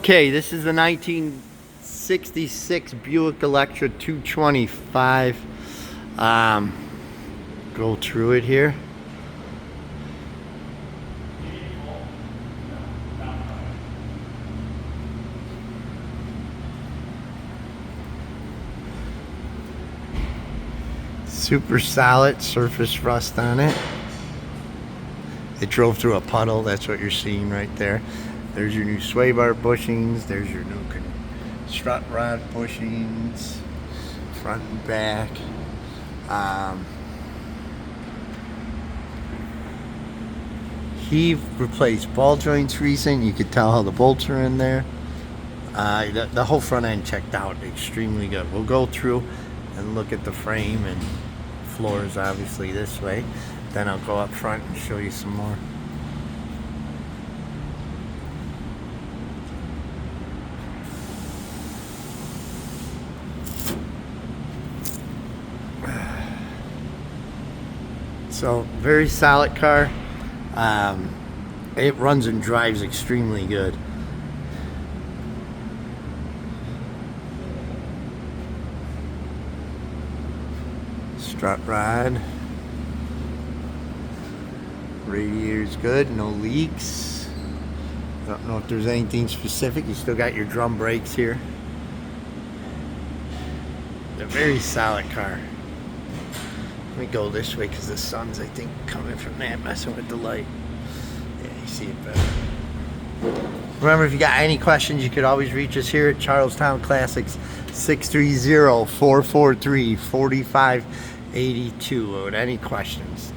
Okay, this is the 1966 Buick Electra 225. Go through it here. Super solid surface rust on it. It drove through a puddle. That's what you're seeing right there. There's your new sway bar bushings. There's your new strut rod bushings, front and back. He replaced ball joints recent. You could tell how the bolts are in there. The whole front end checked out extremely good. We'll go through and look at the frame and floors, obviously this way. Then I'll go up front and show you some more. So, very solid car. It runs and drives extremely good. Strut rod. Radiator's good, no leaks. I don't know if there's anything specific. You still got your drum brakes here. A very solid car. Let me go this way because the sun's, I think, coming from that, messing with the light. Yeah, you see it better. Remember, if you got any questions, you could always reach us here at Charlestown Classics, 630-443-4582 with any questions.